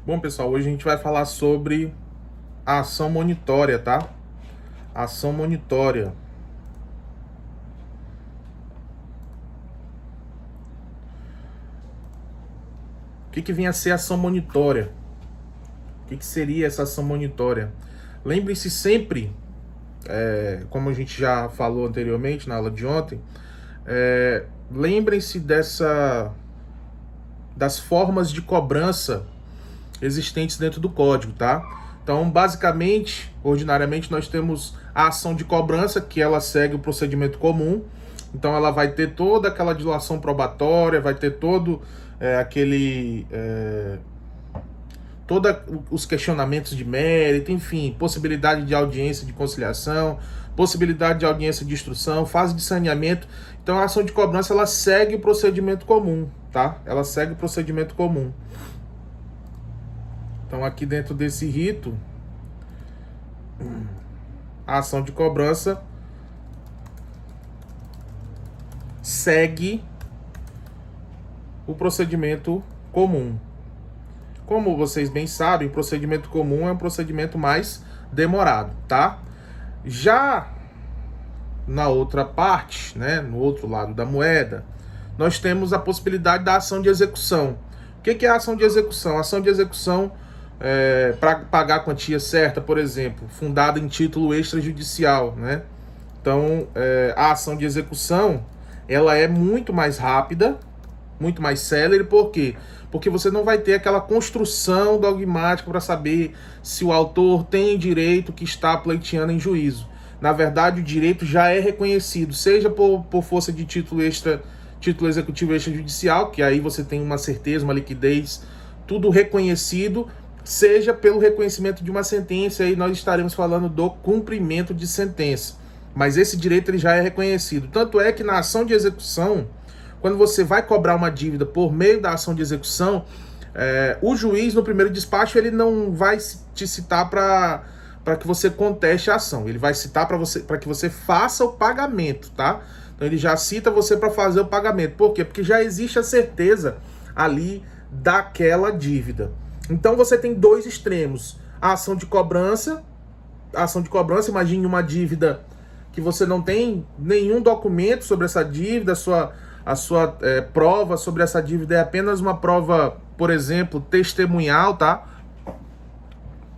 Bom, pessoal, hoje a gente vai falar sobre a ação monitória, tá? Ação monitória. O que vinha a ser ação monitória? O que seria essa ação monitória? Lembre-se sempre, como a gente já falou anteriormente na aula de ontem, lembrem-se das formas de cobrança existentes dentro do código, tá? Então, basicamente, ordinariamente, nós temos a ação de cobrança, que ela segue o procedimento comum. Então, ela vai ter toda aquela dilação probatória, vai ter todo todos os questionamentos de mérito, enfim, possibilidade de audiência de conciliação, possibilidade de audiência de instrução, fase de saneamento. Então, a ação de cobrança, ela segue o procedimento comum, tá? Ela segue o procedimento comum. Então, aqui dentro desse rito, a ação de cobrança segue o procedimento comum. Como vocês bem sabem, o procedimento comum é um procedimento mais demorado, tá? Já na outra parte, né, no outro lado da moeda, nós temos a possibilidade da ação de execução. O que é a ação de execução? A ação de execução para pagar a quantia certa, por exemplo, fundada em título extrajudicial, né? Então, a ação de execução, ela é muito mais rápida, muito mais célere. Por quê? Porque você não vai ter aquela construção dogmática para saber se o autor tem direito que está pleiteando em juízo. Na verdade, o direito já é reconhecido, seja por força de título executivo extrajudicial, que aí você tem uma certeza, uma liquidez, tudo reconhecido, seja pelo reconhecimento de uma sentença, aí nós estaremos falando do cumprimento de sentença. Mas esse direito ele já é reconhecido. Tanto é que na ação de execução, quando você vai cobrar uma dívida por meio da ação de execução, o juiz, no primeiro despacho, ele não vai te citar para que você conteste a ação. Ele vai citar para que você faça o pagamento, tá? Então ele já cita você para fazer o pagamento. Por quê? Porque já existe a certeza ali daquela dívida. Então você tem dois extremos. A ação de cobrança, imagine uma dívida que você não tem nenhum documento sobre essa dívida, a sua prova sobre essa dívida é apenas uma prova, por exemplo, testemunhal, tá?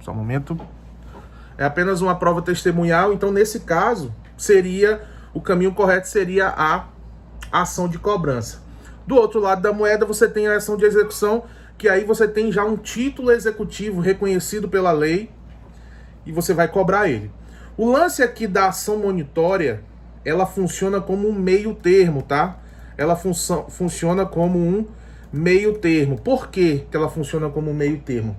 Só um momento. É apenas uma prova testemunhal, então nesse caso, o caminho correto seria a ação de cobrança. Do outro lado da moeda, você tem a ação de execução, que aí você tem já um título executivo reconhecido pela lei e você vai cobrar ele. O lance aqui da ação monitória, ela funciona como um meio termo, tá? Ela funciona como um meio termo. Por que ela funciona como um meio termo?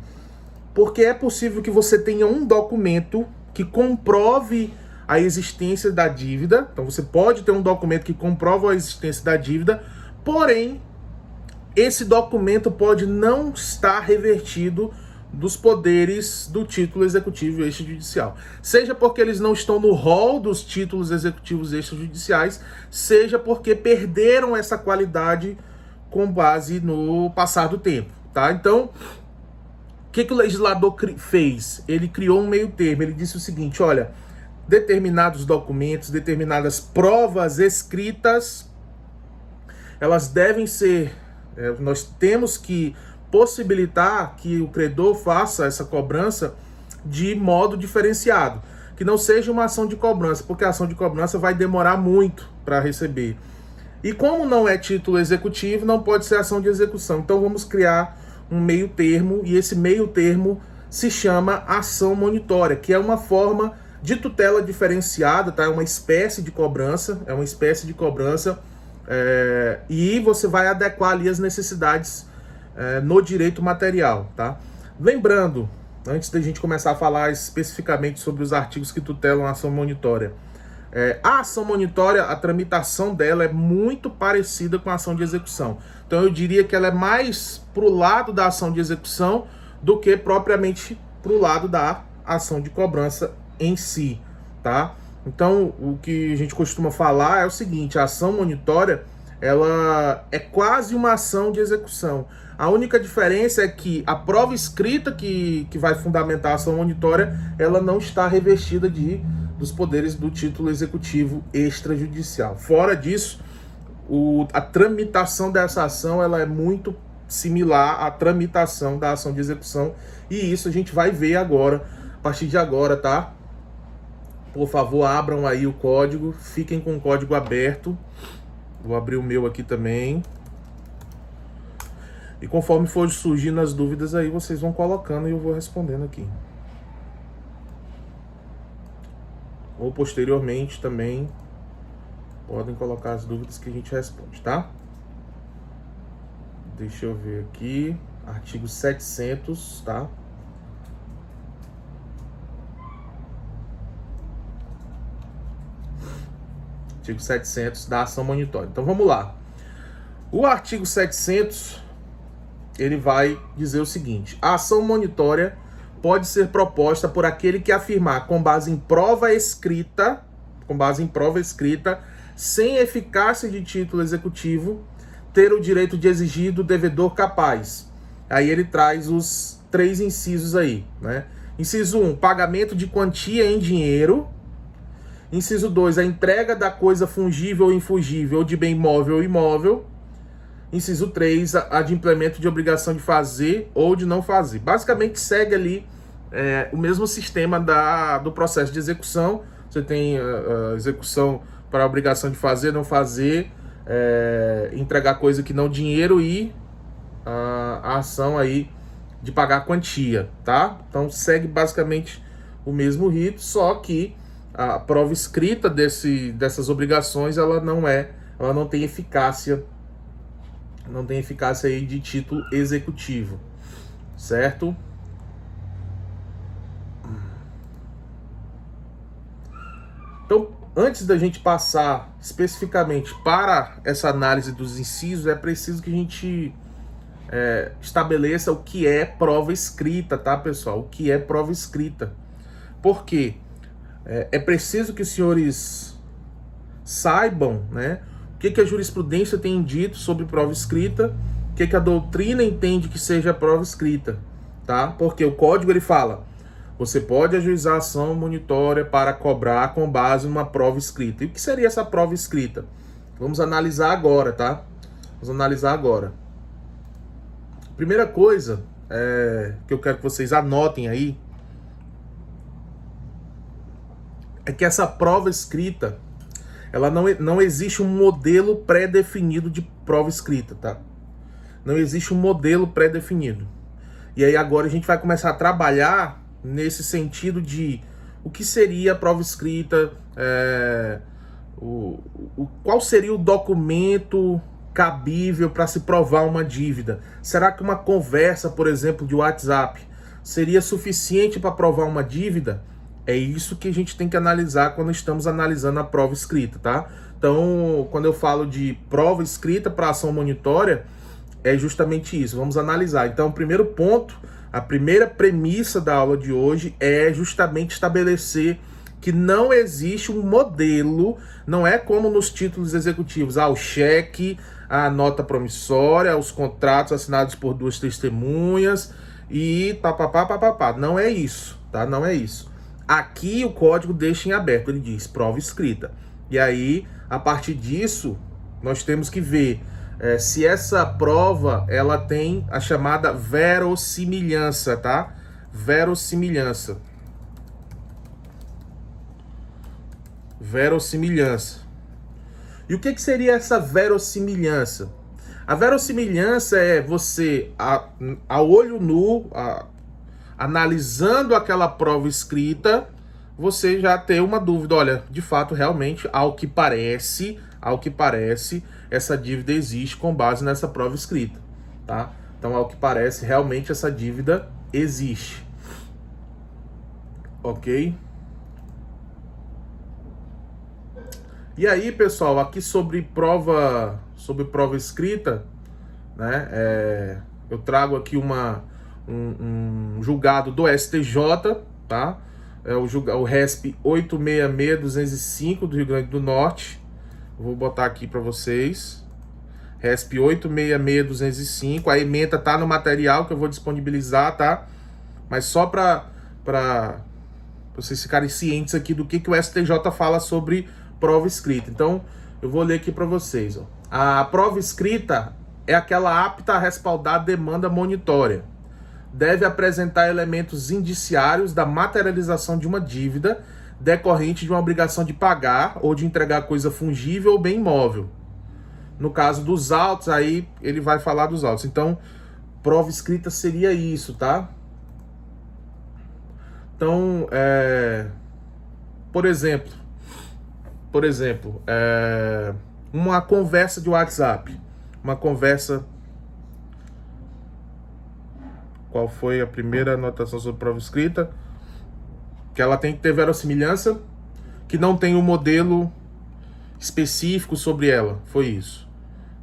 Porque é possível que você tenha um documento que comprove a existência da dívida. Então você pode ter um documento que comprova a existência da dívida, porém, esse documento pode não estar revertido dos poderes do título executivo extrajudicial. Seja porque eles não estão no rol dos títulos executivos extrajudiciais, seja porque perderam essa qualidade com base no passar do tempo, tá? Então, o que o legislador fez? Ele criou um meio termo, ele disse o seguinte, olha, determinados documentos, determinadas provas escritas, elas devem ser, nós temos que possibilitar que o credor faça essa cobrança de modo diferenciado, que não seja uma ação de cobrança, porque a ação de cobrança vai demorar muito para receber. E como não é título executivo, não pode ser ação de execução. Então vamos criar um meio termo, e esse meio termo se chama ação monitória, que é uma forma de tutela diferenciada, tá? É uma espécie de cobrança, e você vai adequar ali as necessidades no direito material, tá? Lembrando, antes da gente começar a falar especificamente sobre os artigos que tutelam a ação monitória, a ação monitória, a tramitação dela é muito parecida com a ação de execução. Então eu diria que ela é mais pro lado da ação de execução do que propriamente pro lado da ação de cobrança em si, tá? Então o que a gente costuma falar é o seguinte, a ação monitória, ela é quase uma ação de execução. A única diferença é que a prova escrita que vai fundamentar a ação monitória, ela não está revestida dos poderes do título executivo extrajudicial. Fora disso, a tramitação dessa ação ela é muito similar à tramitação da ação de execução, e isso a gente vai ver agora, a partir de agora, tá? Por favor, abram aí o código, fiquem com o código aberto. Vou abrir o meu aqui também. E conforme for surgindo as dúvidas aí, vocês vão colocando e eu vou respondendo aqui. Ou posteriormente também podem colocar as dúvidas que a gente responde, tá? Deixa eu ver aqui. Artigo 700, tá? Artigo 700 da ação monitória. Então vamos lá. O artigo 700, ele vai dizer o seguinte: a ação monitória pode ser proposta por aquele que afirmar com base em prova escrita, sem eficácia de título executivo, ter o direito de exigir do devedor capaz. Aí ele traz os 3 incisos aí, né? Inciso 1, pagamento de quantia em dinheiro. Inciso 2, a entrega da coisa fungível ou infungível, ou de bem móvel ou imóvel. Inciso 3, a de implemento de obrigação de fazer ou de não fazer. Basicamente segue ali o mesmo sistema do processo de execução. Você tem a execução para a obrigação de fazer, não fazer, entregar coisa que não dinheiro e a ação aí de pagar a quantia, tá? Então segue basicamente o mesmo rito, só que a prova escrita dessas obrigações ela não tem eficácia. Não tem eficácia aí de título executivo, certo? Então, antes da gente passar especificamente para essa análise dos incisos, é preciso que a gente estabeleça o que é prova escrita, tá, pessoal? O que é prova escrita. Por quê? É preciso que os senhores saibam, né? O que a jurisprudência tem dito sobre prova escrita, o que a doutrina entende que seja prova escrita, tá? Porque o código ele fala, você pode ajuizar ação monitória para cobrar com base numa prova escrita. E o que seria essa prova escrita? Vamos analisar agora, tá? Vamos analisar agora. Primeira coisa que eu quero que vocês anotem aí é que essa prova escrita, ela não existe um modelo pré-definido de prova escrita, tá? Não existe um modelo pré-definido. E aí agora a gente vai começar a trabalhar nesse sentido de o que seria a prova escrita, qual seria o documento cabível para se provar uma dívida. Será que uma conversa, por exemplo, de WhatsApp seria suficiente para provar uma dívida? É isso que a gente tem que analisar quando estamos analisando a prova escrita, tá? Então, quando eu falo de prova escrita para ação monitória, é justamente isso. Vamos analisar. Então, o primeiro ponto, a primeira premissa da aula de hoje é justamente estabelecer que não existe um modelo, não é como nos títulos executivos, o cheque, a nota promissória, os contratos assinados por 2 testemunhas e papapá. Não é isso, tá? Não é isso. Aqui o código deixa em aberto, ele diz prova escrita. E aí, a partir disso, nós temos que ver se essa prova ela tem a chamada verossimilhança, tá? Verossimilhança. Verossimilhança. E o que seria essa verossimilhança? A verossimilhança é você, a olho nu, analisando aquela prova escrita, você já ter uma dúvida, olha, de fato, realmente, ao que parece, essa dívida existe com base nessa prova escrita, tá? Então, ao que parece, realmente essa dívida existe. Ok? E aí, pessoal, aqui sobre prova escrita, né? Eu trago aqui um julgado do STJ, tá? O RESP 866-205 do Rio Grande do Norte. Vou botar aqui para vocês. RESP 866-205. A ementa tá no material que eu vou disponibilizar, tá? Mas só para vocês ficarem cientes aqui do que o STJ fala sobre prova escrita. Então, eu vou ler aqui para vocês. Ó. A prova escrita é aquela apta a respaldar a demanda monitória. Deve apresentar elementos indiciários da materialização de uma dívida decorrente de uma obrigação de pagar ou de entregar coisa fungível ou bem imóvel. No caso dos autos, aí ele vai falar dos autos. Então, prova escrita seria isso, tá? Então, por exemplo, uma conversa de WhatsApp. Uma conversa... Qual foi a primeira anotação sobre prova escrita? Que ela tem que ter verossimilhança, que não tem um modelo específico sobre ela. Foi isso.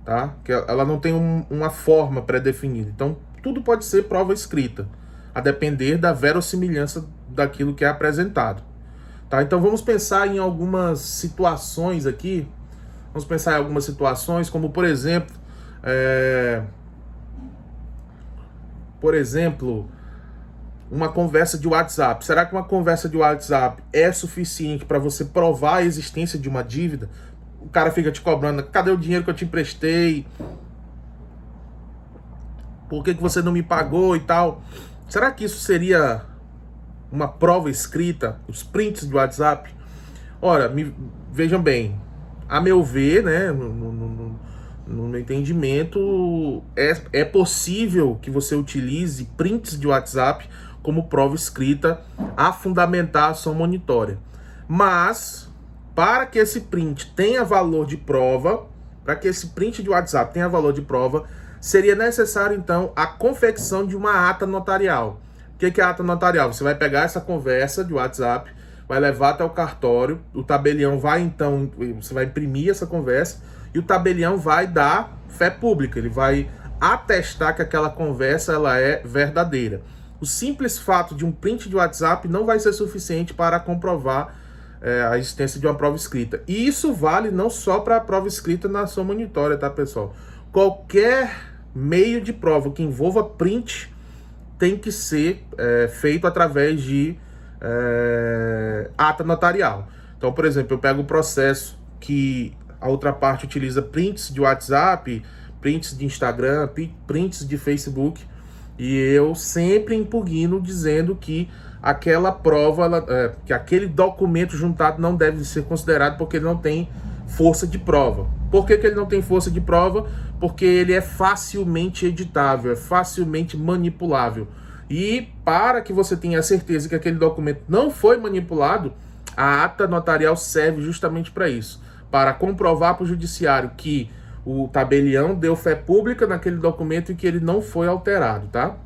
Tá? Que ela não tem uma forma pré-definida. Então, tudo pode ser prova escrita, a depender da verossimilhança daquilo que é apresentado. Tá? Então, vamos pensar em algumas situações aqui. Vamos pensar em algumas situações, como, por exemplo, uma conversa de WhatsApp. Será que uma conversa de WhatsApp é suficiente para você provar a existência de uma dívida? O cara fica te cobrando, cadê o dinheiro que eu te emprestei? Por que você não me pagou e tal? Será que isso seria uma prova escrita? Os prints do WhatsApp? Ora, vejam bem, a meu ver, né, no meu entendimento, é possível que você utilize prints de WhatsApp como prova escrita a fundamentar a ação monitória. Mas, para que esse print tenha valor de prova, para que esse print de WhatsApp tenha valor de prova, seria necessário, então, a confecção de uma ata notarial. O que é a ata notarial? Você vai pegar essa conversa de WhatsApp, vai levar até o cartório, o tabelião vai, então, você vai imprimir essa conversa, e o tabelião vai dar fé pública, ele vai atestar que aquela conversa ela é verdadeira. O simples fato de um print de WhatsApp não vai ser suficiente para comprovar a existência de uma prova escrita. E isso vale não só para a prova escrita na ação monitória, tá, pessoal? Qualquer meio de prova que envolva print tem que ser feito através de ata notarial. Então, por exemplo, eu pego o processo que a outra parte utiliza prints de WhatsApp, prints de Instagram, prints de Facebook, e eu sempre impugno dizendo que aquela prova, que aquele documento juntado não deve ser considerado porque ele não tem força de prova. Por que ele não tem força de prova? Porque ele é facilmente editável, é facilmente manipulável. E para que você tenha certeza que aquele documento não foi manipulado, a ata notarial serve justamente para isso. Para comprovar para o judiciário que o tabelião deu fé pública naquele documento e que ele não foi alterado, tá?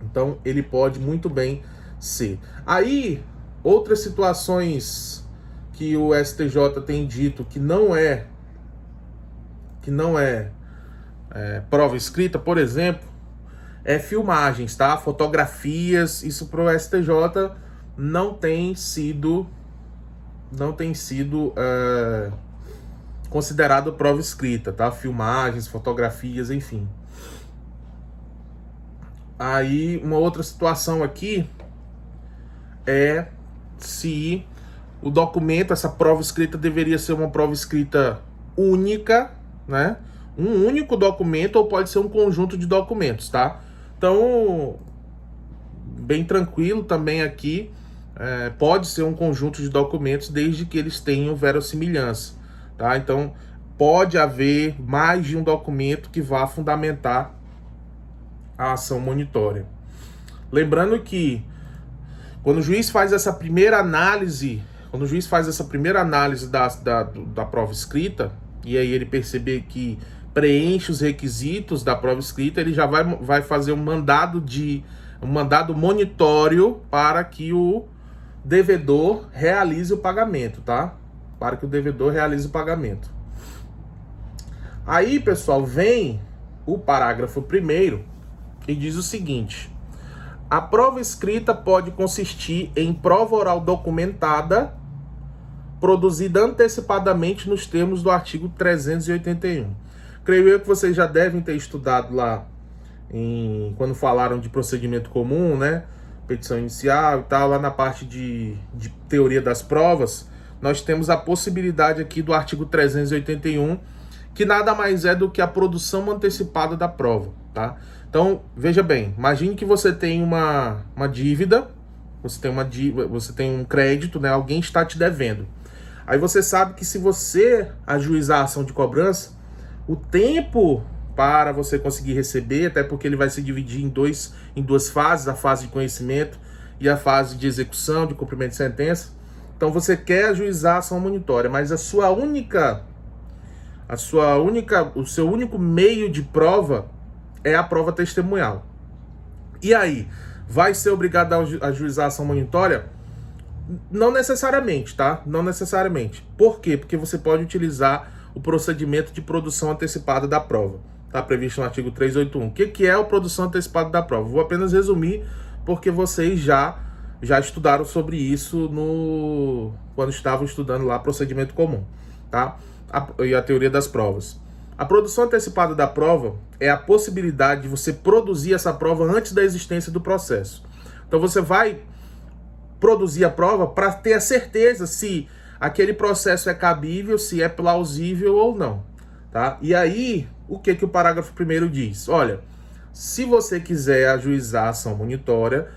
Então, ele pode muito bem ser. Aí, outras situações que o STJ tem dito que não é prova escrita, por exemplo, filmagens, tá? Fotografias, isso para o STJ não tem sido considerado prova escrita, tá? Filmagens, fotografias, enfim. Aí, uma outra situação aqui é se o documento, essa prova escrita deveria ser uma prova escrita única, né? Um único documento ou pode ser um conjunto de documentos, tá? Então, bem tranquilo também aqui, pode ser um conjunto de documentos desde que eles tenham verossimilhança, tá? Então, pode haver mais de um documento que vá fundamentar a ação monitória. Lembrando que quando o juiz faz essa primeira análise, da prova escrita, e aí ele perceber que preenche os requisitos da prova escrita, ele já vai fazer um mandado monitório para que o devedor realize o pagamento, tá? Para que o devedor realize o pagamento. Aí, pessoal, vem o parágrafo 1º e diz o seguinte: a prova escrita pode consistir em prova oral documentada, produzida antecipadamente nos termos do artigo 381. Creio eu que vocês já devem ter estudado lá quando falaram de procedimento comum, né? Petição inicial e tal, lá na parte de teoria das provas, nós temos a possibilidade aqui do artigo 381, que nada mais é do que a produção antecipada da prova, tá? Então, veja bem, imagine que você tem uma dívida, você tem um crédito, né? Alguém está te devendo. Aí você sabe que se você ajuizar a ação de cobrança, o tempo para você conseguir receber, até porque ele vai se dividir em duas fases, a fase de conhecimento e a fase de execução, de cumprimento de sentença. Então você quer ajuizar a ação monitória, mas o seu único meio de prova é a prova testemunhal. E aí, vai ser obrigado a ajuizar a ação monitória? Não necessariamente, tá? Não necessariamente. Por quê? Porque você pode utilizar o procedimento de produção antecipada da prova. Está previsto no artigo 381. O que é a produção antecipada da prova? Vou apenas resumir, porque vocês já estudaram sobre isso quando estavam estudando lá procedimento comum, tá? E a teoria das provas. A produção antecipada da prova é a possibilidade de você produzir essa prova antes da existência do processo. Então você vai produzir a prova para ter a certeza se aquele processo é cabível, se é plausível ou não, tá? E aí, o que o parágrafo 1º diz? Olha, se você quiser ajuizar a ação monitória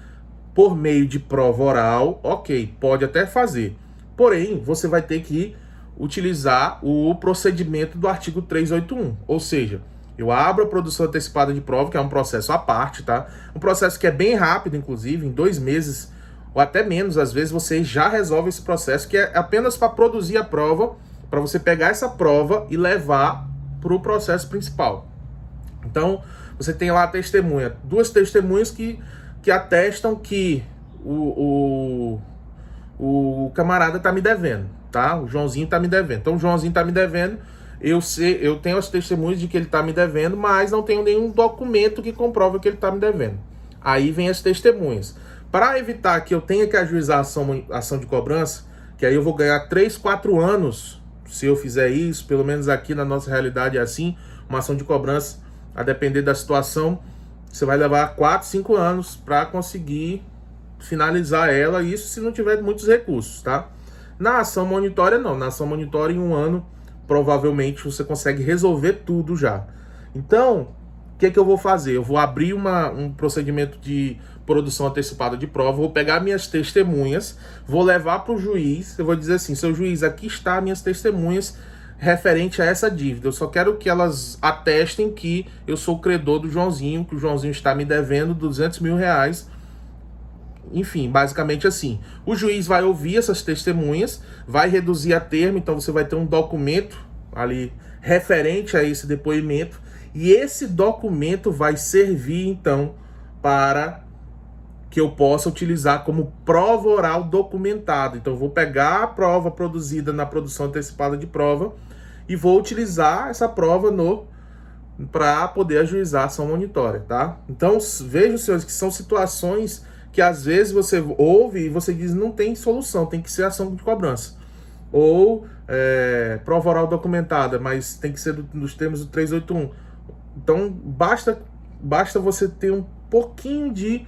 por meio de prova oral, ok, pode até fazer. Porém, você vai ter que utilizar o procedimento do artigo 381, ou seja, eu abro a produção antecipada de prova, que é um processo à parte, tá? Um processo que é bem rápido, inclusive, em 2 meses ou até menos, às vezes você já resolve esse processo, que é apenas para produzir a prova, para você pegar essa prova e levar para o processo principal. Então, você tem lá a testemunha, 2 testemunhas que atestam que o camarada está me devendo, tá? O Joãozinho está me devendo. Então, o Joãozinho está me devendo, eu tenho as testemunhas de que ele está me devendo, mas não tenho nenhum documento que comprove que ele está me devendo. Aí vem as testemunhas. Para evitar que eu tenha que ajuizar a ação de cobrança, que aí eu vou ganhar 3, 4 anos se eu fizer isso, pelo menos aqui na nossa realidade é assim, uma ação de cobrança, a depender da situação, você vai levar 4, 5 anos para conseguir finalizar ela, isso se não tiver muitos recursos, tá? Na ação monitória não, na ação monitória em 1 ano, provavelmente você consegue resolver tudo já. Então, o que eu vou fazer? Eu vou abrir um procedimento de produção antecipada de prova, vou pegar minhas testemunhas, vou levar para o juiz, eu vou dizer assim, seu juiz, aqui está minhas testemunhas referente a essa dívida, eu só quero que elas atestem que eu sou o credor do Joãozinho, que o Joãozinho está me devendo 200 mil reais, enfim, basicamente assim. O juiz vai ouvir essas testemunhas, vai reduzir a termo, então você vai ter um documento ali referente a esse depoimento, e esse documento vai servir, então, para que eu possa utilizar como prova oral documentada. Então, eu vou pegar a prova produzida na produção antecipada de prova e vou utilizar essa prova para poder ajuizar a ação monitória, tá? Então, vejam, senhores, que são situações que às vezes você ouve e você diz não tem solução, tem que ser ação de cobrança. Ou prova oral documentada, mas tem que ser nos termos do 381. Então, basta você ter um pouquinho de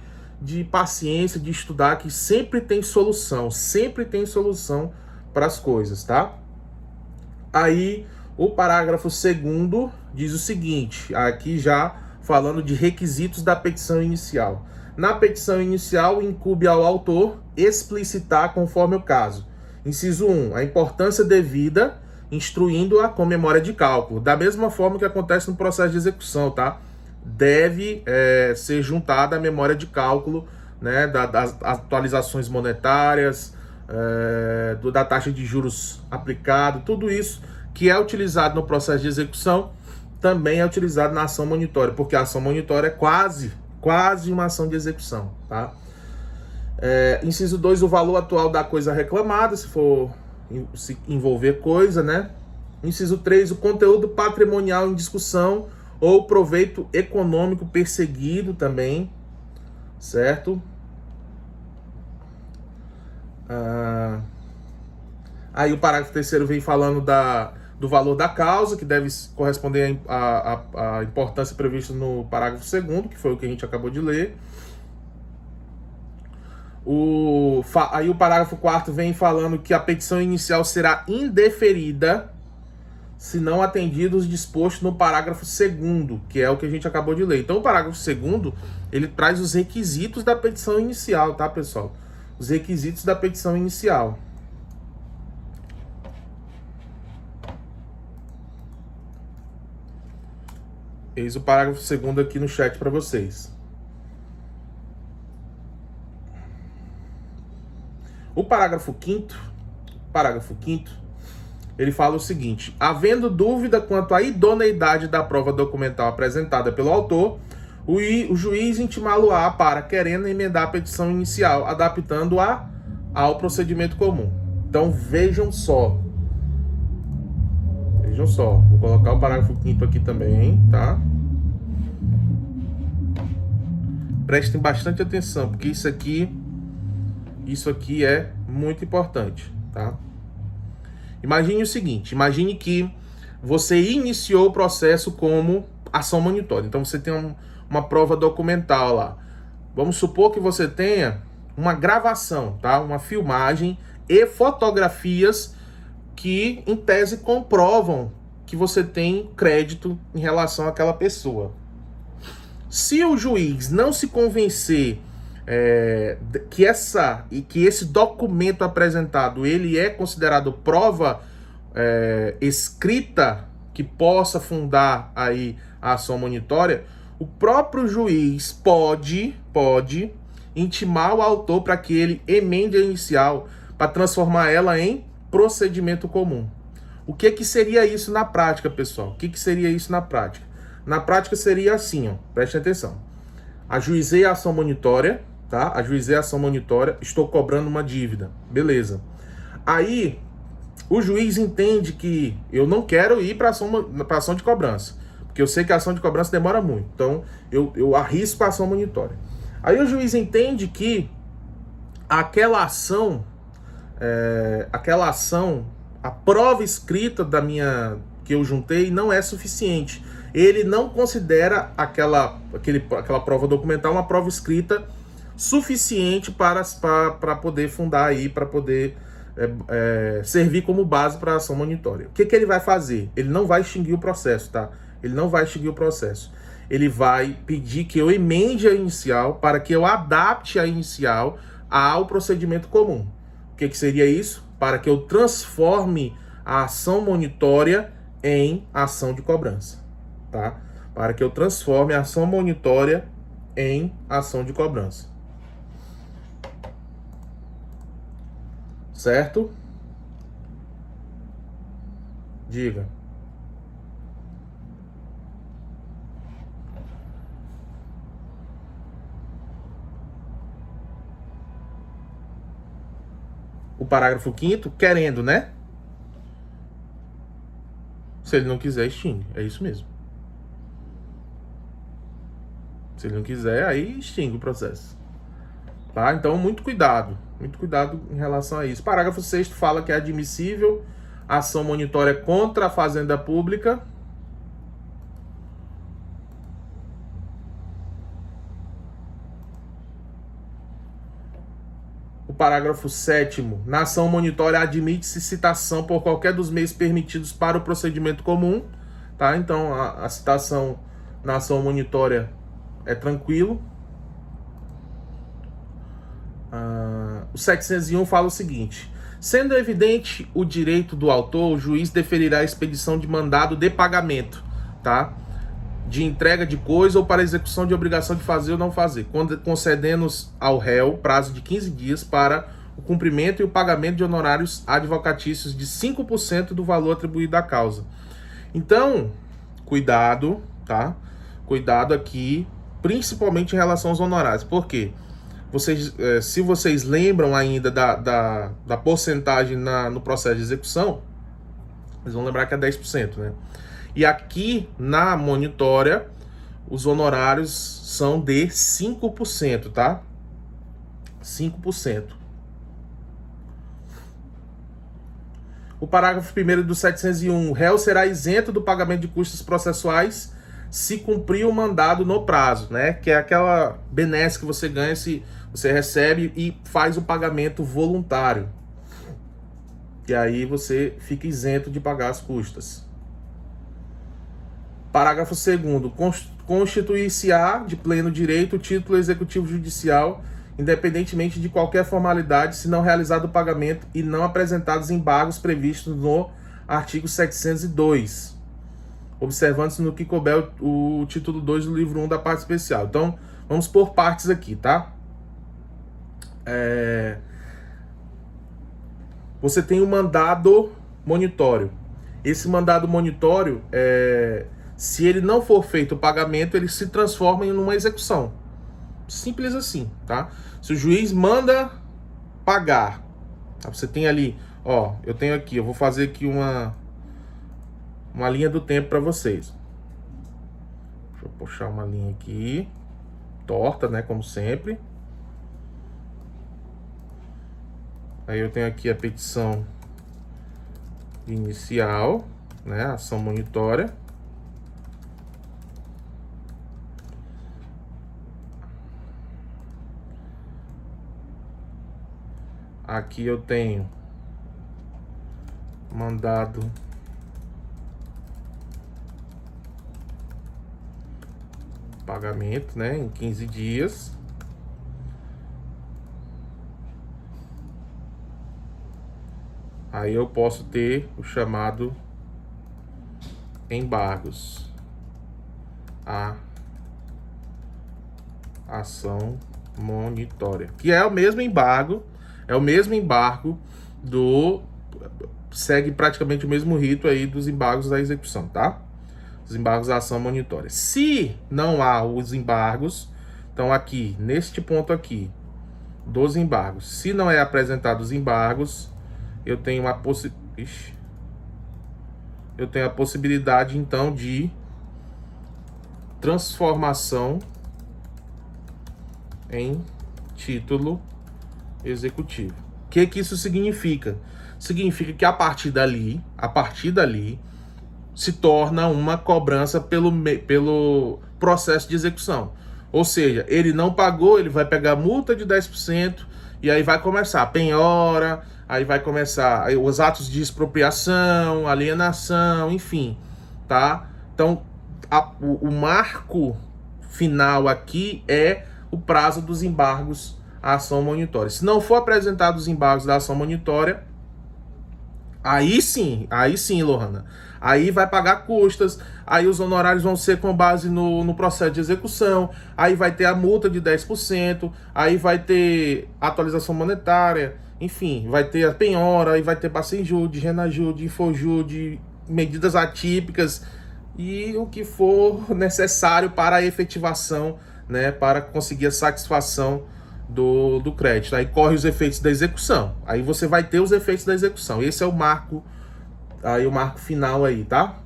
paciência, de estudar, que sempre tem solução para as coisas, tá? Aí, o parágrafo 2º diz o seguinte, aqui já falando de requisitos da petição inicial. Na petição inicial, incumbe ao autor explicitar conforme o caso. Inciso 1, a importância devida, instruindo-a com memória de cálculo. Da mesma forma que acontece no processo de execução, tá? Deve ser juntada a memória de cálculo, né, das atualizações monetárias, da taxa de juros aplicado, tudo isso que é utilizado no processo de execução também é utilizado na ação monitória, porque a ação monitória é quase uma ação de execução, tá? Inciso 2, o valor atual da coisa reclamada, se envolver coisa, né? Inciso 3, o conteúdo patrimonial em discussão ou proveito econômico perseguido também, certo? Aí o parágrafo 3º vem falando do valor da causa, que deve corresponder à importância prevista no parágrafo 2º, que foi o que a gente acabou de ler. Aí o parágrafo 4º vem falando que a petição inicial será indeferida se não atendidos os dispostos no parágrafo 2º, que é o que a gente acabou de ler. Então o parágrafo 2º, ele traz os requisitos da petição inicial, tá, pessoal? Os requisitos da petição inicial. Eis o parágrafo 2º aqui no chat para vocês. O parágrafo 5º, ele fala o seguinte: havendo dúvida quanto à idoneidade da prova documental apresentada pelo autor, o juiz intimá-lo-á para, querendo emendar a petição inicial, adaptando-a ao procedimento comum. Então vejam só. Vou colocar o parágrafo 5º aqui também, tá? Prestem bastante atenção, porque isso aqui é muito importante, tá? Imagine o seguinte, imagine que você iniciou o processo como ação monitória. Então você tem uma prova documental lá. Vamos supor que você tenha uma gravação, tá? Uma filmagem e fotografias que, em tese, comprovam que você tem crédito em relação àquela pessoa. Se o juiz não se convencer que esse documento apresentado ele é considerado prova escrita que possa fundar aí a ação monitória, o próprio juiz pode intimar o autor para que ele emende a inicial para transformar ela em procedimento comum. O que seria isso na prática, pessoal? O que seria isso na prática? Na prática seria assim, ó, preste atenção. Ajuizei a ação monitória, tá? Ajuizei a ação monitória, estou cobrando uma dívida. Beleza. Aí, o juiz entende que eu não quero ir para ação de cobrança, porque eu sei que a ação de cobrança demora muito. Então, eu arrisco a ação monitória. Aí o juiz entende que aquela ação, a prova escrita que eu juntei não é suficiente. Ele não considera aquela prova documental uma prova escrita suficiente para poder fundar aí, para poder servir como base para a ação monitória. O que ele vai fazer? Ele não vai extinguir o processo, tá? Ele não vai extinguir o processo. Ele vai pedir que eu emende a inicial para que eu adapte a inicial ao procedimento comum. O que seria isso? Para que eu transforme a ação monitória em ação de cobrança, tá? Para que eu transforme a ação monitória em ação de cobrança. Certo? Diga. O parágrafo 5º, querendo, né? Se ele não quiser, extingue. É isso mesmo. Se ele não quiser, aí extingue o processo. Tá? Então, muito cuidado em relação a isso. Parágrafo 6º fala que é admissível a ação monitória contra a fazenda pública. O parágrafo 7º, na ação monitória admite-se citação por qualquer dos meios permitidos para o procedimento comum. Tá? Então, a citação na ação monitória é tranquilo. O 701 fala o seguinte: sendo evidente o direito do autor, o juiz deferirá a expedição de mandado de pagamento, tá? De entrega de coisa ou para execução de obrigação de fazer ou não fazer, concedendo ao réu prazo de 15 dias para o cumprimento e o pagamento de honorários advocatícios de 5% do valor atribuído à causa. Então, cuidado, tá? Cuidado aqui, principalmente em relação aos honorários. Por quê? Se vocês lembram ainda da porcentagem no processo de execução, vocês vão lembrar que é 10%, né? E aqui na monitória, os honorários são de 5%, tá? 5%. O parágrafo 1º do 701, o réu será isento do pagamento de custos processuais se cumprir o mandado no prazo, né? Que é aquela benesse que você ganha se você recebe e faz o pagamento voluntário. E aí você fica isento de pagar as custas. Parágrafo 2º, constituir-se-á de pleno direito o título executivo judicial, independentemente de qualquer formalidade, se não realizado o pagamento e não apresentados embargos previstos no artigo 702, observando-se no que couber o título 2 do livro 1 da parte especial. Então, vamos por partes aqui, tá? Você tem um mandado monitório. Esse mandado monitório, se ele não for feito o pagamento, ele se transforma em uma execução. Simples assim, tá? Se o juiz manda pagar, tá? Você tem ali, ó, eu tenho aqui, eu vou fazer aqui uma linha do tempo para vocês. Deixa eu puxar uma linha aqui, torta, né, como sempre. Aí eu tenho aqui a petição inicial, né, ação monitória. Aqui eu tenho mandado pagamento, né, em 15 dias. Aí eu posso ter o chamado embargos. A ação monitória, que é o mesmo embargo, segue praticamente o mesmo rito aí dos embargos da execução, tá? Os embargos da ação monitória. Se não há os embargos, então aqui, neste ponto aqui, dos embargos, se não é apresentado os embargos, eu tenho a possibilidade, então, de transformação em título executivo. O que isso significa? Significa que a partir dali, se torna uma cobrança pelo processo de execução. Ou seja, ele não pagou, ele vai pegar multa de 10%, e aí vai começar a penhora, aí vai começar os atos de expropriação, alienação, enfim, tá? Então, o marco final aqui é o prazo dos embargos à ação monitória. Se não for apresentado os embargos da ação monitória, aí sim, Lohana, aí vai pagar custas, aí os honorários vão ser com base no processo de execução, aí vai ter a multa de 10%, aí vai ter atualização monetária, enfim, vai ter a penhora, aí vai ter Passenjude, Renajude, Infojude, medidas atípicas e o que for necessário para a efetivação, né, para conseguir a satisfação do crédito. Aí corre os efeitos da execução. Aí você vai ter os efeitos da execução. Esse é o marco, aí o marco final aí, tá?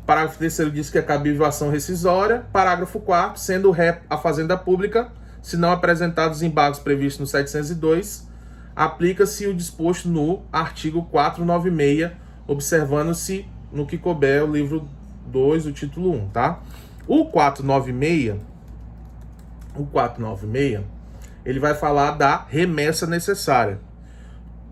Parágrafo 3º diz que é cabível a ação rescisória. Parágrafo 4º, sendo a fazenda pública, se não apresentados os embargos previstos no 702, aplica-se o disposto no artigo 496, observando-se no que couber o livro 2, o título 1, tá? O 496, ele vai falar da remessa necessária.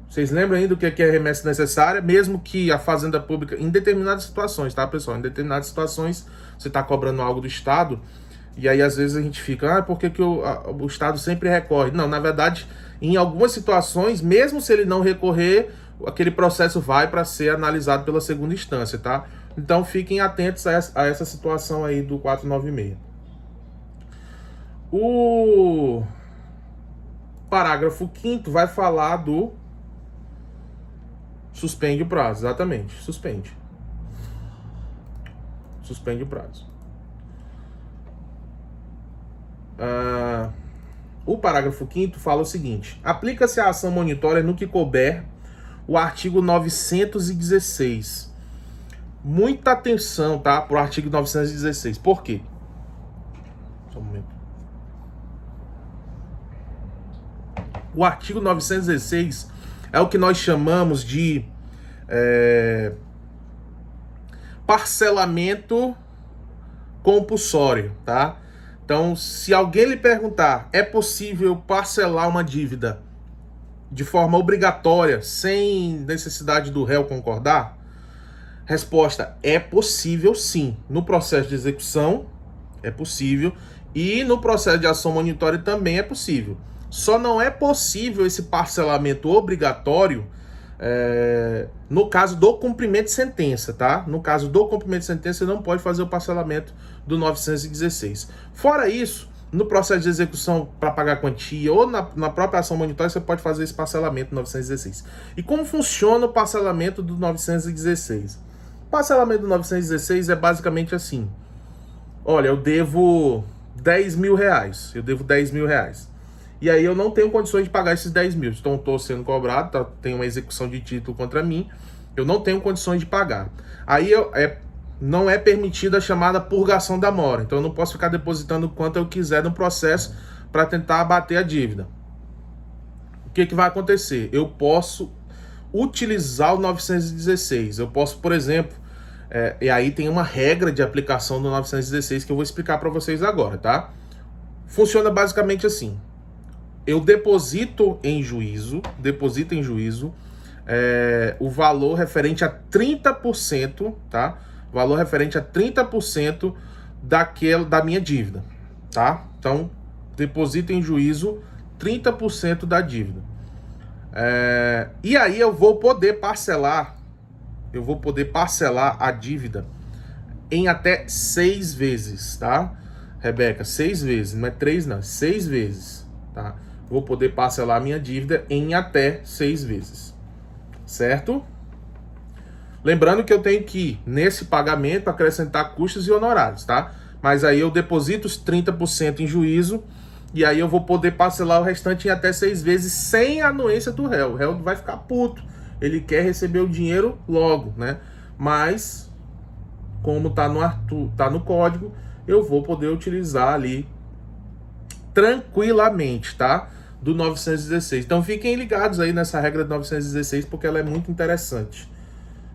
Vocês lembram ainda do que é remessa necessária? Mesmo que a fazenda pública, em determinadas situações, tá, pessoal? Em determinadas situações, você está cobrando algo do Estado, e aí às vezes a gente fica, por que o Estado sempre recorre? Não, na verdade, em algumas situações, mesmo se ele não recorrer, aquele processo vai para ser analisado pela segunda instância, tá? Então fiquem atentos a essa situação aí do 496. O parágrafo 5º vai falar do suspende o prazo, exatamente, suspende o prazo. O parágrafo 5º fala o seguinte: aplica-se a ação monitória no que couber o artigo 916. Muita atenção, tá, pro artigo 916. Por quê? Só um momento. O artigo 916 é o que nós chamamos de parcelamento compulsório, tá? Então, se alguém lhe perguntar, é possível parcelar uma dívida de forma obrigatória, sem necessidade do réu concordar? Resposta: é possível sim. No processo de execução, é possível. E no processo de ação monitória também é possível. Só não é possível esse parcelamento obrigatório no caso do cumprimento de sentença, tá? No caso do cumprimento de sentença, você não pode fazer o parcelamento do 916. Fora isso, no processo de execução para pagar quantia ou na própria ação monitória, você pode fazer esse parcelamento do 916. E como funciona o parcelamento do 916? O parcelamento do 916 é basicamente assim: olha, eu devo 10 mil reais. Eu devo 10 mil reais. E aí eu não tenho condições de pagar esses 10 mil. Então estou sendo cobrado, tem uma execução de título contra mim. Eu não tenho condições de pagar. Aí não é permitida a chamada purgação da mora. Então eu não posso ficar depositando o quanto eu quiser no processo para tentar abater a dívida. O que vai acontecer? Eu posso utilizar o 916. Eu posso, por exemplo, e aí tem uma regra de aplicação do 916 que eu vou explicar para vocês agora, tá? Funciona basicamente assim: eu deposito em juízo o valor referente a 30%, tá? Valor referente a 30% da minha dívida, tá? Então, deposito em juízo 30% da dívida. E aí eu vou poder parcelar a dívida em até 6 vezes, tá? Rebeca, 6 vezes, não é 3 não, 6 vezes, tá? Vou poder parcelar a minha dívida em até 6 vezes, certo? Lembrando que eu tenho que, nesse pagamento, acrescentar custos e honorários, tá? Mas aí eu deposito os 30% em juízo e aí eu vou poder parcelar o restante em até 6 vezes sem a anuência do réu. O réu vai ficar puto, ele quer receber o dinheiro logo, né? Mas, como tá no código, eu vou poder utilizar ali tranquilamente, tá? Do 916. Então fiquem ligados aí nessa regra do 916, porque ela é muito interessante,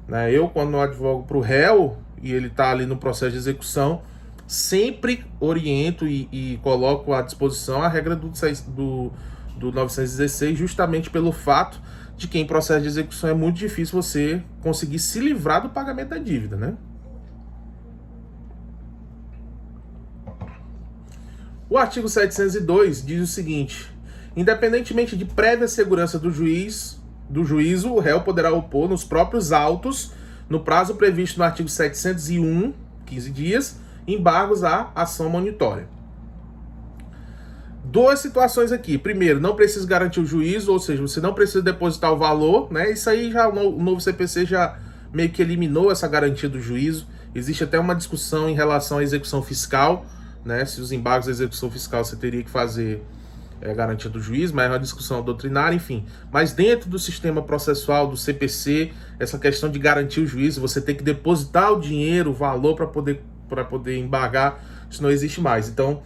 né? Eu, quando eu advogo para o réu e ele tá ali no processo de execução, sempre oriento e coloco à disposição a regra do 916, justamente pelo fato de que em processo de execução é muito difícil você conseguir se livrar do pagamento da dívida, né? O artigo 702 diz o seguinte: independentemente de prévia segurança do juízo, o réu poderá opor nos próprios autos, no prazo previsto no artigo 701, 15 dias, embargos à ação monitória. 2 situações aqui. Primeiro, não precisa garantir o juízo, ou seja, você não precisa depositar o valor, né? Isso aí já o novo CPC já meio que eliminou essa garantia do juízo. Existe até uma discussão em relação à execução fiscal, né? Se os embargos da execução fiscal você teria que fazer garantia do juiz, mas é uma discussão doutrinária, enfim. Mas dentro do sistema processual do CPC, essa questão de garantir o juízo, você tem que depositar o dinheiro, o valor para poder embargar, isso não existe mais. Então,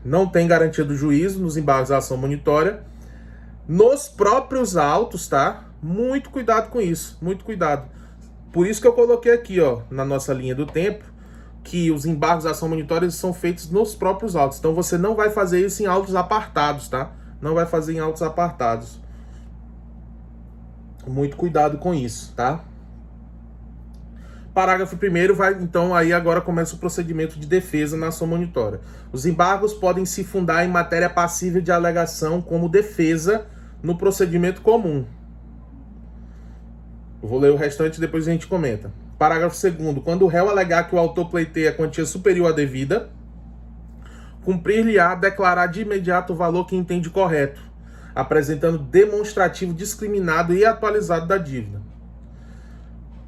não tem garantia do juízo nos embargos da ação monitória. Nos próprios autos, tá? Muito cuidado com isso, muito cuidado. Por isso que eu coloquei aqui, ó, na nossa linha do tempo, que os embargos da ação monitória são feitos nos próprios autos. Então você não vai fazer isso em autos apartados, tá? Não vai fazer em autos apartados. Muito cuidado com isso, tá? Parágrafo 1º vai, então, aí agora começa o procedimento de defesa na ação monitória. Os embargos podem se fundar em matéria passível de alegação como defesa no procedimento comum. Eu vou ler o restante e depois a gente comenta. Parágrafo 2º. Quando o réu alegar que o autor pleiteia quantia superior à devida, cumprir-lhe-á declarar de imediato o valor que entende correto, apresentando demonstrativo discriminado e atualizado da dívida.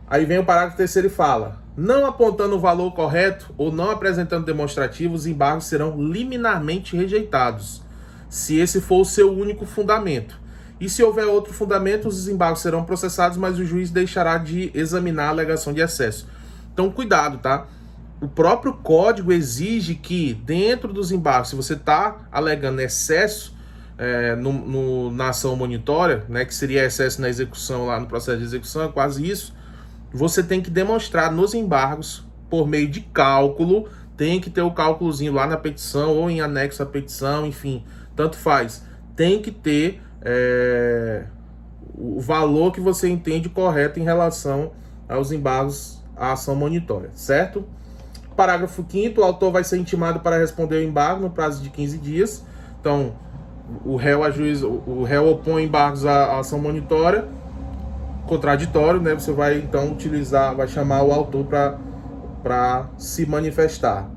Aí vem o parágrafo 3º e fala: não apontando o valor correto ou não apresentando demonstrativo, os embargos serão liminarmente rejeitados, se esse for o seu único fundamento. E se houver outro fundamento, os embargos serão processados, mas o juiz deixará de examinar a alegação de excesso. Então, cuidado, tá? O próprio código exige que, dentro dos embargos, se você está alegando excesso, na ação monitória, né, que seria excesso na execução lá no processo de execução, é quase isso. Você tem que demonstrar nos embargos, por meio de cálculo, tem que ter o cálculozinho lá na petição ou em anexo à petição, enfim, tanto faz. Tem que ter o valor que você entende correto em relação aos embargos à ação monitória, certo? Parágrafo 5º, o autor vai ser intimado para responder o embargo no prazo de 15 dias. Então, o réu opõe embargos à ação monitória, contraditório, né? Você vai então vai chamar o autor para se manifestar.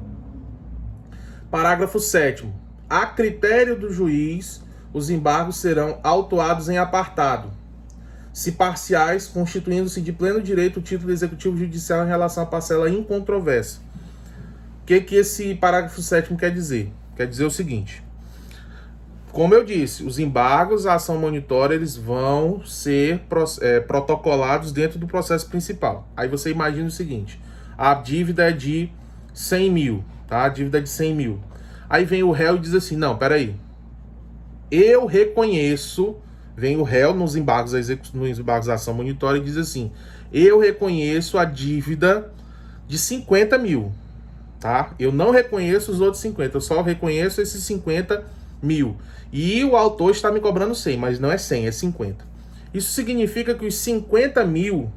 Parágrafo 7º. A critério do juiz, os embargos serão autuados em apartado, se parciais, constituindo-se de pleno direito o título executivo judicial em relação à parcela incontrovérsia. O que esse parágrafo 7º quer dizer? Quer dizer o seguinte: como eu disse, os embargos à ação monitória, eles vão ser protocolados dentro do processo principal. Aí você imagina o seguinte: a dívida é de 100 mil, tá? A dívida é de 100 mil. Aí vem o réu e diz assim: não, peraí, eu reconheço. Vem o réu nos embargos à ação monitória e diz assim: eu reconheço a dívida de 50 mil, tá? Eu não reconheço os outros 50, eu só reconheço esses 50 mil. E o autor está me cobrando 100, mas não é 100, é 50. Isso significa que os 50 mil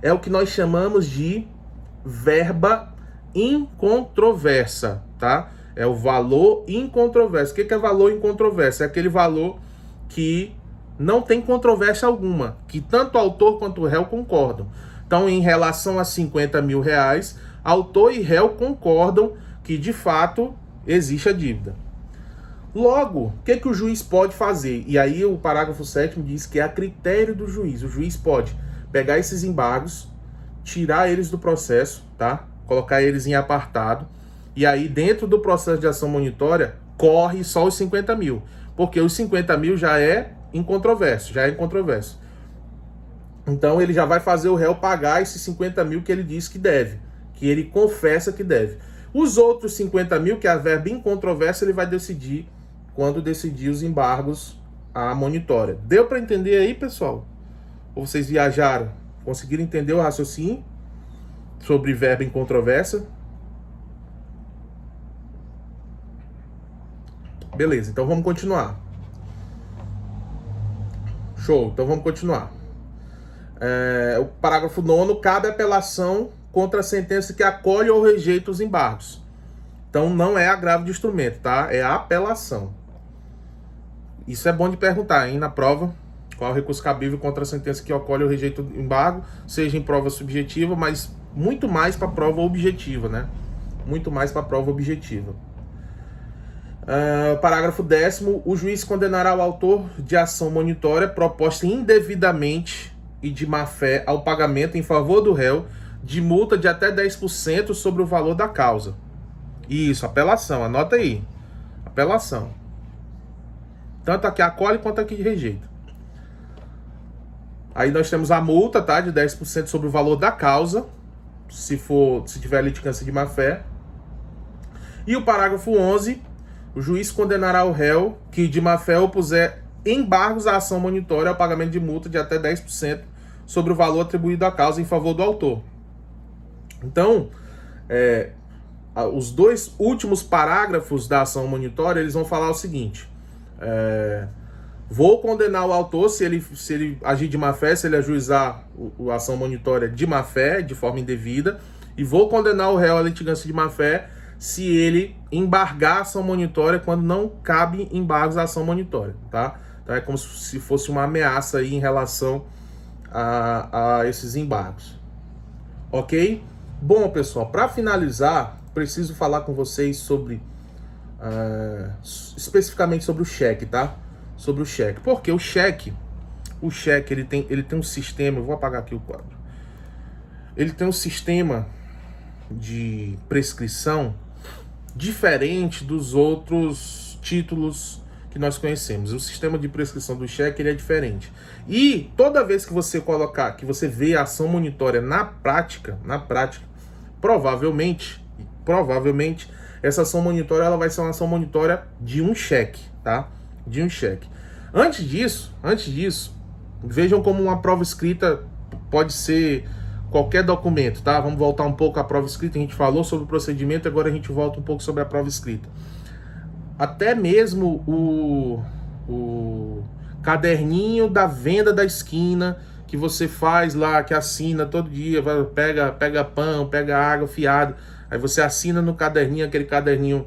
é o que nós chamamos de verba incontroversa, tá? É o valor incontroverso. O que é valor incontroverso? É aquele valor que não tem controvérsia alguma, que tanto o autor quanto o réu concordam. Então, em relação a 50 mil reais, autor e réu concordam que, de fato, existe a dívida. Logo, o que o juiz pode fazer? E aí o parágrafo 7º diz que é a critério do juiz. O juiz pode pegar esses embargos, tirar eles do processo, tá? Colocar eles em apartado. E aí, dentro do processo de ação monitória, corre só os 50 mil. Porque os 50 mil já é incontroverso, Então, ele já vai fazer o réu pagar esses 50 mil que ele diz que deve, que ele confessa que deve. Os outros 50 mil, que é a verba incontroversa, ele vai decidir quando decidir os embargos à monitória. Deu para entender aí, pessoal? Ou vocês viajaram? Conseguiram entender o raciocínio sobre verba incontroversa? Beleza, então vamos continuar. Show, então vamos continuar. O parágrafo 9º, cabe apelação contra a sentença que acolhe ou rejeita os embargos. Então não é agravo de instrumento, tá? É a apelação. Isso é bom de perguntar, hein, na prova. Qual é o recurso cabível contra a sentença que acolhe ou rejeita o embargo, seja em prova subjetiva, mas muito mais para prova objetiva, né? Muito mais para prova objetiva. Parágrafo 10º, o juiz condenará o autor de ação monitória proposta indevidamente e de má-fé ao pagamento em favor do réu de multa de até 10% sobre o valor da causa. Isso, apelação, anota aí. Apelação. Tanto a que acolhe quanto a que rejeita. Aí nós temos a multa, tá, de 10% sobre o valor da causa, se tiver litigância de má-fé. E o parágrafo 11º, o juiz condenará o réu que de má-fé opuser embargos à ação monitória ao pagamento de multa de até 10% sobre o valor atribuído à causa em favor do autor. Então, os dois últimos parágrafos da ação monitória, eles vão falar o seguinte: vou condenar o autor se ele agir de má-fé, se ele ajuizar a ação monitória de má-fé, de forma indevida, e vou condenar o réu à litigância de má-fé se ele embargar a ação monitória quando não cabe embargos à ação monitória, tá? Então é como se fosse uma ameaça aí em relação a esses embargos. Ok? Bom, pessoal, para finalizar, preciso falar com vocês sobre, especificamente sobre o cheque, tá? Sobre o cheque. Porque o cheque ele tem um sistema, eu vou apagar aqui o quadro. Ele tem um sistema de prescrição diferente dos outros títulos que nós conhecemos. O sistema de prescrição do cheque, ele é diferente. E toda vez que você vê a ação monitória na prática, provavelmente essa ação monitória ela vai ser uma ação monitória de um cheque, tá? De um cheque. Antes disso, vejam como uma prova escrita pode ser qualquer documento, tá? Vamos voltar um pouco à prova escrita. A gente falou sobre o procedimento, agora a gente volta um pouco sobre a prova escrita. Até mesmo o caderninho da venda da esquina que você faz lá, que assina todo dia, pega pão, pega água, fiado, aí você assina no caderninho, aquele caderninho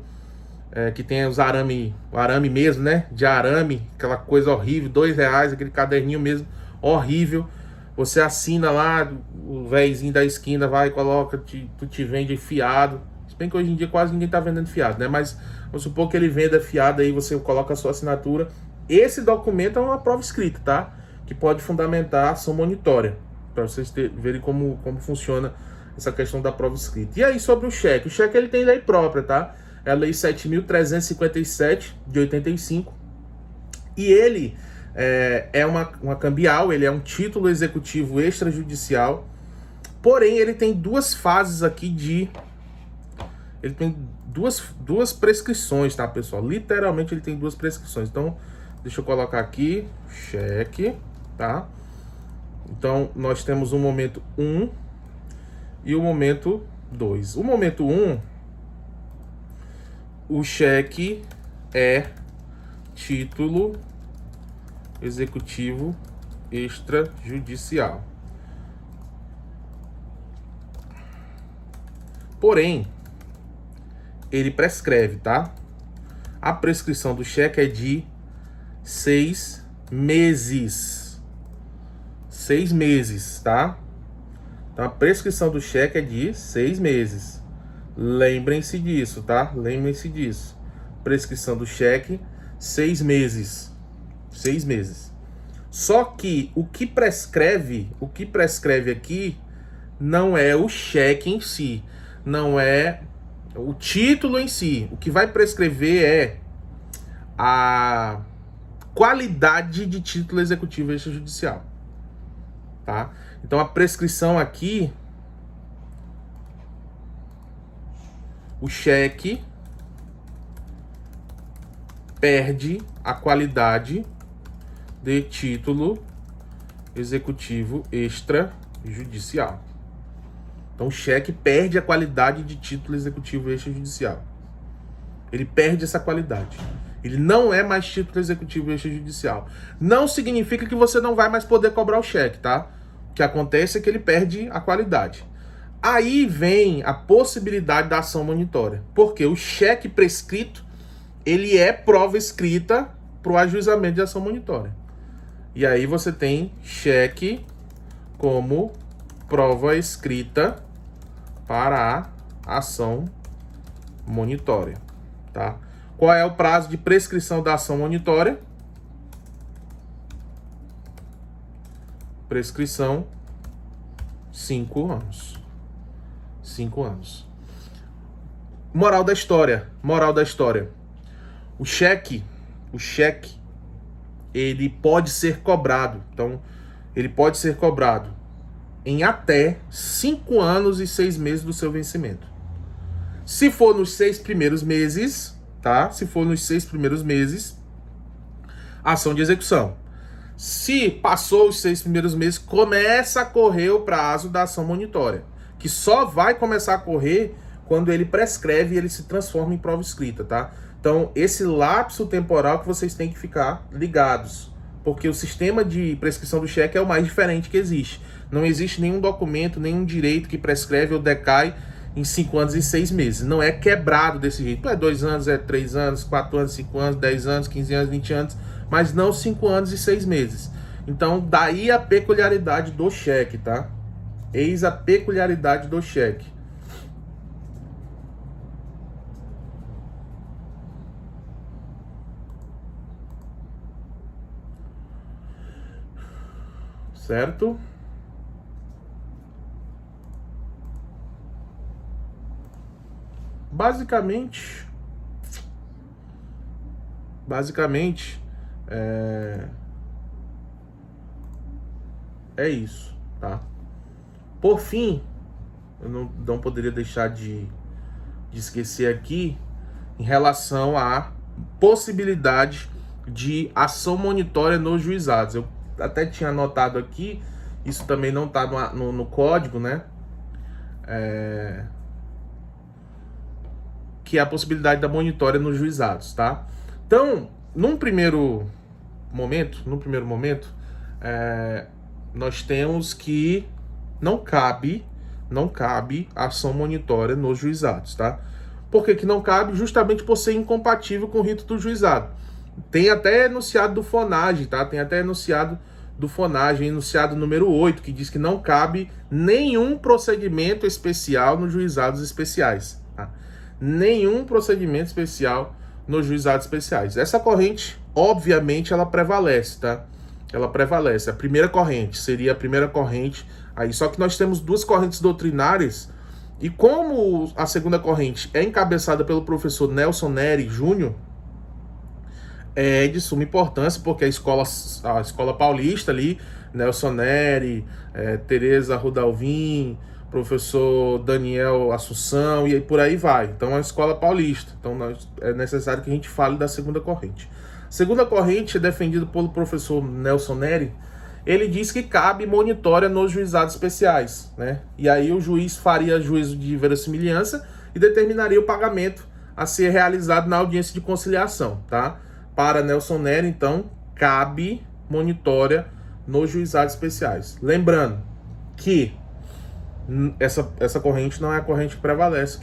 que tem os o arame mesmo, né? De arame, aquela coisa horrível, R$2, aquele caderninho mesmo, horrível. Você assina lá, o véizinho da esquina vai e coloca, tu te vende fiado. Se bem que hoje em dia quase ninguém tá vendendo fiado, né? Mas vamos supor que ele venda fiado, aí você coloca a sua assinatura. Esse documento é uma prova escrita, tá? Que pode fundamentar a ação monitória, para vocês verem como funciona essa questão da prova escrita. E aí, sobre o cheque ele tem lei própria, tá? É a lei 7.357 de 85, e ele é uma cambial, ele é um título executivo extrajudicial, porém ele tem duas fases aqui ele tem duas prescrições, tá, pessoal? Literalmente ele tem duas prescrições. Então, deixa eu colocar aqui, cheque, tá? Então, nós temos o momento 1 e o momento 2. O momento 1, o cheque é título executivo extrajudicial. Porém, ele prescreve, tá? A prescrição do cheque é de 6 meses. 6 meses, tá? Então a prescrição do cheque é de 6 meses. Lembrem-se disso, tá? Lembrem-se disso. Prescrição do cheque, 6 meses. 6 meses. Só que o que prescreve aqui não é o cheque em si, não é o título em si. O que vai prescrever é a qualidade de título executivo extrajudicial, tá? Então a prescrição aqui, o cheque perde a qualidade de título executivo extrajudicial. Então o cheque perde a qualidade de título executivo extrajudicial. Ele perde essa qualidade. Ele não é mais título executivo extrajudicial. Não significa que você não vai mais poder cobrar o cheque, tá? O que acontece é que ele perde a qualidade. Aí vem a possibilidade da ação monitória. Porque o cheque prescrito, ele é prova escrita para o ajuizamento de ação monitória. E aí você tem cheque como prova escrita para a ação monitória, tá? Qual é o prazo de prescrição da ação monitória? Prescrição, 5 anos. 5 anos. Moral da história. O cheque, ele pode ser cobrado. Então, ele pode ser cobrado em até 5 anos e 6 meses do seu vencimento. Se for nos 6 primeiros meses, tá? Se for nos 6 primeiros meses, ação de execução. Se passou os 6 primeiros meses, começa a correr o prazo da ação monitória, que só vai começar a correr quando ele prescreve e ele se transforma em prova escrita, tá? Então, esse lapso temporal que vocês têm que ficar ligados, porque o sistema de prescrição do cheque é o mais diferente que existe. Não existe nenhum documento, nenhum direito que prescreve ou decai em 5 anos e 6 meses. Não é quebrado desse jeito. É 2 anos, é 3 anos, 4 anos, 5 anos, 10 anos, 15 anos, 20 anos, mas não 5 anos e 6 meses. Então, daí a peculiaridade do cheque, tá? Eis a peculiaridade do cheque. Certo? Basicamente é isso, tá? Por fim, eu não poderia deixar de esquecer aqui em relação à possibilidade de ação monitória nos juizados. Eu até tinha anotado aqui, isso também não está no código, né? Que é a possibilidade da monitória nos juizados, tá? Então, num primeiro momento, nós temos que não cabe ação monitória nos juizados, tá? Por que não cabe? Justamente por ser incompatível com o rito do juizado. Tem até enunciado do FONAGE, tá? Tem até enunciado do FONAGE, enunciado número 8, que diz que não cabe nenhum procedimento especial nos juizados especiais, tá? Nenhum procedimento especial nos juizados especiais. Essa corrente, obviamente, ela prevalece, tá? Ela prevalece. A primeira corrente seria a primeira corrente aí, só que nós temos duas correntes doutrinárias, e como a segunda corrente é encabeçada pelo professor Nelson Neri Júnior, é de suma importância, porque a escola paulista ali, Nelson Neri, Tereza Rudalvin, professor Daniel Assunção, e por aí vai. Então, é a escola paulista. Então, é necessário que a gente fale da segunda corrente. A segunda corrente é defendida pelo professor Nelson Neri. Ele diz que cabe monitória nos juizados especiais, né? E aí o juiz faria juízo de verossimilhança e determinaria o pagamento a ser realizado na audiência de conciliação, tá? Para Nelson Neri, então, cabe monitória nos juizados especiais. Lembrando que essa corrente não é a corrente que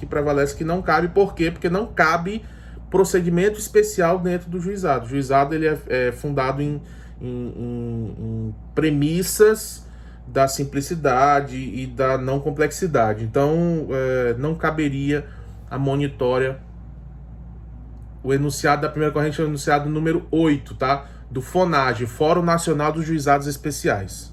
prevalece que não cabe. Por quê? Porque não cabe procedimento especial dentro do juizado. O juizado ele é fundado em premissas da simplicidade e da não complexidade. Então, não caberia a monitória. O enunciado da primeira corrente é o enunciado número 8, tá? Do FONAGE, Fórum Nacional dos Juizados Especiais.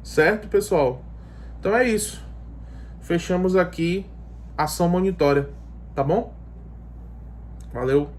Certo, pessoal? Então é isso. Fechamos aqui ação monitória, tá bom? Valeu!